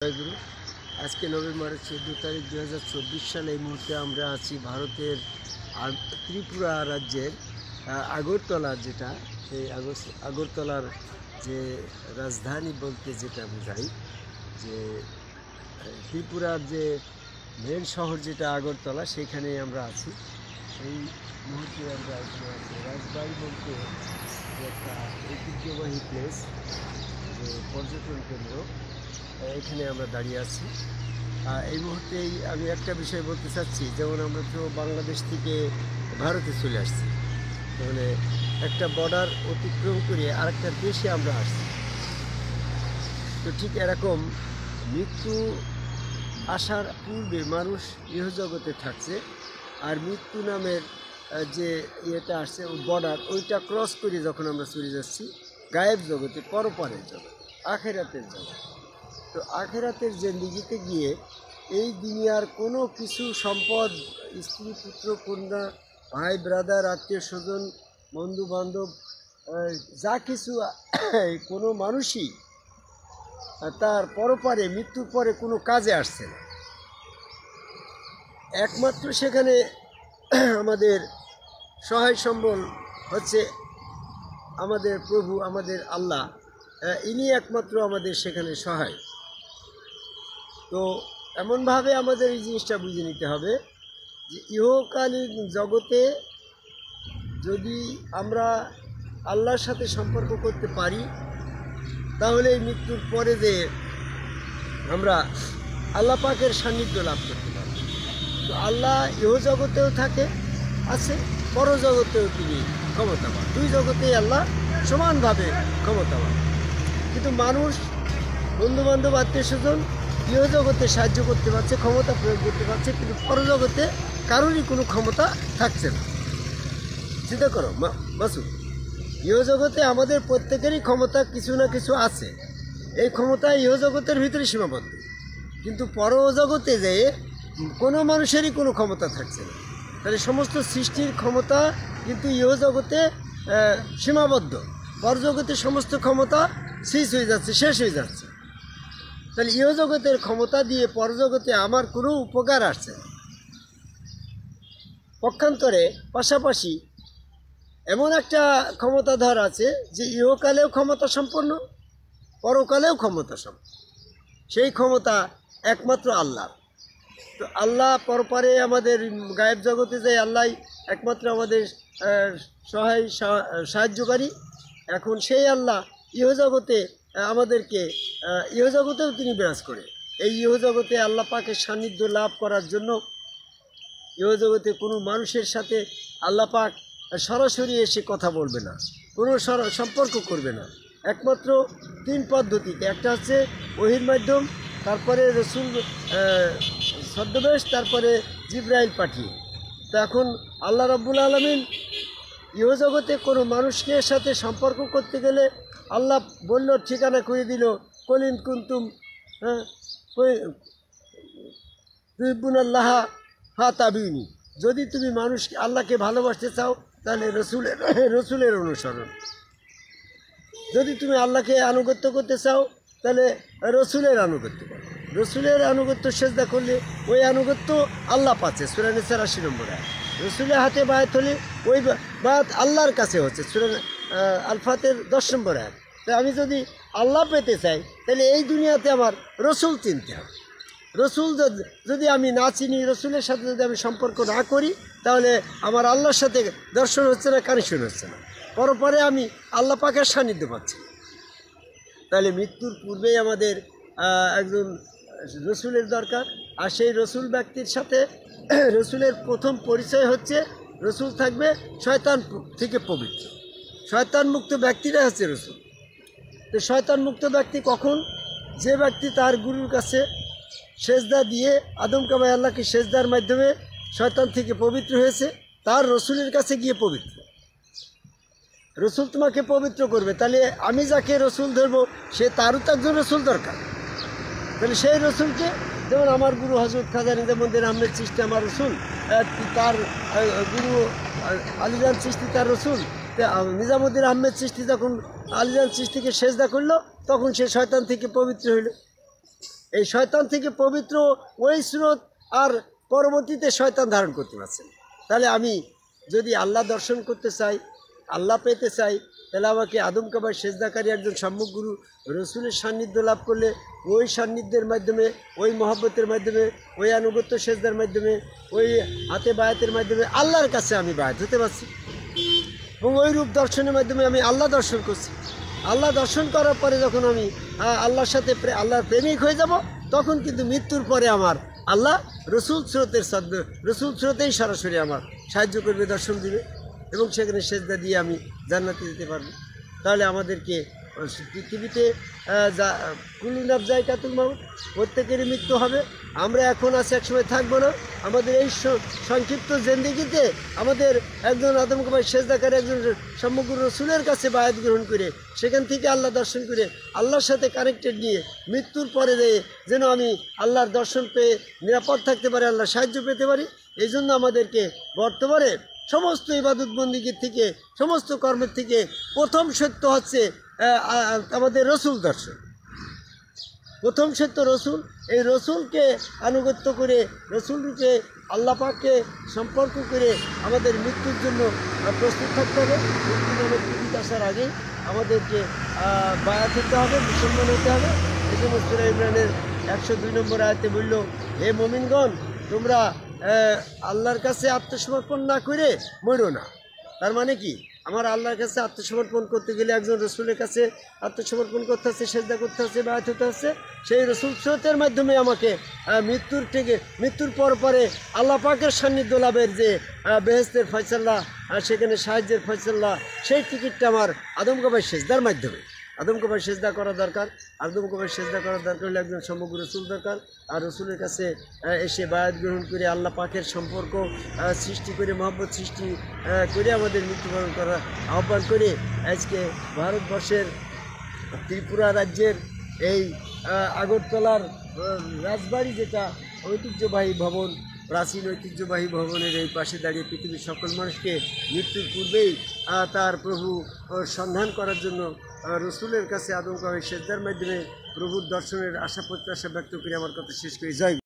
জয়গুরু। আজকে নভেম্বরের 14 তারিখ 2024 সালে এই মুহূর্তে আমরা আছি ভারতের ত্রিপুরা রাজ্যের আগরতলা, যেটা সেই আগরতলার যে রাজধানী বলতে যেটা বোঝাই, যে ত্রিপুরার যে মেন শহর যেটা আগরতলা, সেখানেই আমরা আছি। এই মুহূর্তে আমরা এখানে আছি রাজবাড়ি বলতে একটা ঐতিহ্যবাহী প্লেস, যে পর্যটন কেন্দ্র, এখানে আমরা দাঁড়িয়ে আছি। এই মুহূর্তেই আমি একটা বিষয় বলতে চাচ্ছি, যেমন আমরা তো বাংলাদেশ থেকে ভারতে চলে আসছি, মানে একটা বর্ডার অতিক্রম করে আরেকটা দেশে আমরা আসছি। তো ঠিক এরকম মৃত্যু আসার পূর্বে মানুষ ইহজগতে থাকছে, আর মৃত্যু নামের যে ইয়েটা আসছে বর্ডার, ওইটা ক্রস করে যখন আমরা চলে যাচ্ছি গায়েব জগতে, পরপারের জগৎ, আখেরাতের জগৎ। তো আখেরাতের জিন্দেগিতে গিয়ে এই দুনিয়ার কোনো কিছু সম্পদ, স্ত্রী পুত্র কন্যা, ভাই ব্রাদার, আত্মীয় স্বজন, বন্ধু বান্ধব, যা কিছু কোনো মানুষই তার পরপারে, মৃত্যুর পরে কোনো কাজে আসছে না। একমাত্র সেখানে আমাদের সহায় সম্বল হচ্ছে আমাদের প্রভু, আমাদের আল্লাহ। ইনি একমাত্র আমাদের সেখানে সহায়। তো এমনভাবে আমাদের এই জিনিসটা বুঝে নিতে হবে যে ইহকালীন জগতে যদি আমরা আল্লাহর সাথে সম্পর্ক করতে পারি, তাহলে এই মৃত্যুর পরে যে আমরা আল্লাহ পাকের সান্নিধ্য লাভ করতে পারি। তো আল্লাহ ইহজগতেও আছে, পরজগতেও তিনি ক্ষমতাবান। দুই জগতেই আল্লাহ সমানভাবে ক্ষমতাবান। কিন্তু মানুষ, বন্ধুবান্ধব, আত্মীয় স্বজন ইহজগতে সাহায্য করতে পারছে, ক্ষমতা প্রয়োগ করতে পারছে, কিন্তু পরজগতে কারোরই কোনো ক্ষমতা থাকছে না। চিন্তা করো মাসুদ, ইহজগতে আমাদের প্রত্যেকেরই ক্ষমতা কিছু না কিছু আছে। এই ক্ষমতা ইহজগতের ভিতরে সীমাবদ্ধ, কিন্তু পরজগতে যে কোনো মানুষেরই কোনো ক্ষমতা থাকছে না। তাহলে সমস্ত সৃষ্টির ক্ষমতা কিন্তু ইহজগতে সীমাবদ্ধ, পরজগতে সমস্ত ক্ষমতা শেষ হয়ে যাচ্ছে, শেষ হয়ে যাচ্ছে। তাহলে ইহজগতের ক্ষমতা দিয়ে পরজগতে আমার কোনো উপকার আসছে না। পক্ষান্তরে পাশাপাশি এমন একটা ক্ষমতাধর আছে যে ইহকালেও ক্ষমতা সম্পন্ন, পরকালেও ক্ষমতা সম্পন্ন। সেই ক্ষমতা একমাত্র আল্লাহ। তো আল্লাহ পরপারে আমাদের গায়েব জগতে যায়, আল্লাহ একমাত্র আমাদের সহায় সাহায্যকারী। এখন সেই আল্লাহ ইহজগতে আমাদেরকে, ইহজগতেও তিনি বিরাজ করে। এই ইহজগতে আল্লাহ পাকের সান্নিধ্য লাভ করার জন্য ইহজগতে কোনো মানুষের সাথে আল্লাহ পাক সরাসরি এসে কথা বলবে না, কোনো সম্পর্ক করবে না। একমাত্র তিন পদ্ধতিতে, একটা হচ্ছে ওহীর মাধ্যম, তারপরে রসুল ছদ্মবেশ, তারপরে জিবরাইল পাঠিয়ে। তো এখন আল্লাহ রাব্বুল আলামিন ইহজগতে কোনো মানুষের সাথে সম্পর্ক করতে গেলে আল্লাহ বলল, ঠিকানা করে দিল, কলিন কুন্তুম তুহিব্বুনাল্লাহ ফাত্তাবিউনি। যদি তুমি মানুষ আল্লাহকে ভালোবাসতে চাও তাহলে রসুলের অনুসরণ। যদি তুমি আল্লাহকে আনুগত্য করতে চাও তাহলে রসুলের আনুগত্য করো। রসুলের আনুগত্য সেজদা করলে ওই আনুগত্য আল্লাহ পাচ্ছে, সূরা নিসার 80 নম্বরে। রসুলের হাতে বায়াত হলে ওই বায়াত আল্লাহর কাছে হচ্ছে, সূরা আল ফাতির 10 নম্বরে। তাই আমি যদি আল্লাহ পেতে চাই তাহলে এই দুনিয়াতে আমার রসুল চিনতে হবে। রসুল যদি আমি না চিনি, রসুলের সাথে যদি আমি সম্পর্ক না করি, তাহলে আমার আল্লাহর সাথে দর্শন হচ্ছে না, কানেকশন হচ্ছে না, পরপরে আমি আল্লাহ পাকের সান্নিধ্য পাচ্ছি। তাহলে মৃত্যুর পূর্বেই আমাদের একজন রসুলের দরকার। আর সেই রসুল ব্যক্তির সাথে রসুলের প্রথম পরিচয় হচ্ছে, রসুল থাকবে শয়তান থেকে পবিত্র। শয়তান মুক্ত ব্যক্তিরা হচ্ছে রসুল। তো শয়তান মুক্ত ব্যক্তি কখন? যে ব্যক্তি তার গুরুর কাছে সেজদা দিয়ে আদম কামাই আল্লাহকে সেজদার মাধ্যমে শয়তান থেকে পবিত্র হয়েছে, তার রসুলের কাছে গিয়ে পবিত্র। রসুল তোমাকে পবিত্র করবে। তাহলে আমি যাকে রসুল ধরবো, সে তারও তো একজন রসুল দরকার। তাহলে সেই রসুলকে, যেমন আমার গুরু হযরত খাজা নিজামুদ্দিন আহমেদ চিশতি আমার রসুল, তার গুরু আলীজান চিশতি তার রসুল। নিজামুদ্দিন আহমেদ চিশতি যখন আলীজান চিশতিকে সেজদা করলো, তখন সে শয়তান থেকে পবিত্র হইল। এই শয়তান থেকে পবিত্র ওই স্রোত আর পরবর্তীতে শয়তান ধারণ করতে পারছেন। তাহলে আমি যদি আল্লাহ দর্শন করতে চাই, আল্লাহ পেতে চাই, তাহলে আমাকে আদম কাবার সেজদাকারী একজন সম্মুখ গুরু রসুলের সান্নিধ্য লাভ করলে ওই সান্নিধ্যের মাধ্যমে, ওই মহব্বতের মাধ্যমে, ওই আনুগত্য সেজদার মাধ্যমে, ওই হাতে বায়াতের মাধ্যমে আল্লাহর কাছে আমি বায়াত হতে পারছি এবং ওই রূপ দর্শনের মাধ্যমে আমি আল্লাহ দর্শন করছি। আল্লাহ দর্শন করার পরে যখন আমি আল্লাহর সাথে আল্লাহর প্রেমিক হয়ে যাব, তখন কিন্তু মৃত্যুর পরে আমার আল্লাহ রসুল স্রোতেই সরাসরি আমার সাহায্য করবে, দর্শন দিবে এবং সেখানে সেজদা দিয়ে আমি জান্নাতে যেতে পারবো। তাহলে আমাদেরকে পৃথিবীতে কুলু নাফসিন যায়কাতুল মাউত, প্রত্যেকেরই মৃত্যু হবে। আমরা এখন আছি, একসময় থাকবো না। আমাদের এই সংক্ষিপ্ত জিন্দেগিতে আমাদের একজন আদম কাবার সেজদাকারী একজন সমগ্র রসুলের কাছে বায়াত গ্রহণ করে সেখান থেকে আল্লাহ দর্শন করে আল্লাহর সাথে কানেক্টেড নিয়ে মৃত্যুর পরে যেন আমি আল্লাহর দর্শন পেয়ে নিরাপদ থাকতে পারি, আল্লাহর সাহায্য পেতে পারি। এই জন্য আমাদেরকে বর্তমানে সমস্ত ইবাদত বন্দিগির থেকে, সমস্ত কর্মের থেকে প্রথম সত্য হচ্ছে আমাদের রসুল দর্শন। প্রথম সত্য রসুল। এই রসুলকে আনুগত্য করে, রসুলকে আল্লাহ পাককে সম্পর্ক করে আমাদের মৃত্যুর জন্য প্রস্তুত থাকতে হবে। মৃত্যু নামক পৃথিবীতে আসার আগে আমাদেরকে বায়াত হতে হবে, মুসলমান হতে হবে। এই জন্য সূরা ইমরানের 102 নম্বর আয়াতে বলল, হে মুমিনগণ, তোমরা আল্লাহর কাছে আত্মসমর্পণ না করে মরো না। তার মানে কি, আমার আল্লাহর কাছে আত্মসমর্পণ করতে গেলে একজন রসুলের কাছে আত্মসমর্পণ করতে হচ্ছে, সেজদা করতে হচ্ছে, বায়াত হতে হচ্ছে। সেই রসুল স্রোতের মাধ্যমে আমাকে মৃত্যুর পরে আল্লাহ পাকের সান্নিধ্য লাভের যে বেহেশতের ফয়সালা, সেখানে সাহায্যের ফয়সালা, সেই টিকিটটা আমার আদম কাবার সেজদার মাধ্যমে। আদম কাবার সেজদা করা দরকার। আদম কাবার সেজদা করার দরকার হলে একজন সমগ্র রসুল দরকার। আর রসুলের কাছে এসে বায়াত গ্রহণ করে আল্লাহ পাকের সম্পর্ক সৃষ্টি করে, মহব্বত সৃষ্টি করে আমাদের মৃত্যুবরণ করার আহ্বান করে আজকে ভারতবর্ষের ত্রিপুরা রাজ্যের এই আগরতলার রাজবাড়ি, যেটা ঐতিহ্যবাহী ভবন, প্রাচীন ঐতিহ্যবাহী ভবনের এই পাশে দাঁড়িয়ে পৃথিবীর সকল মানুষকে মৃত্যুর পূর্বেই তার প্রভু সন্ধান করার জন্য রসুলের কাছে আদম কাবার সেজদার মাধ্যমে প্রভুর দর্শনের আশা প্রত্যাশা ব্যক্ত করে আমার কথা শেষ করি। জয়।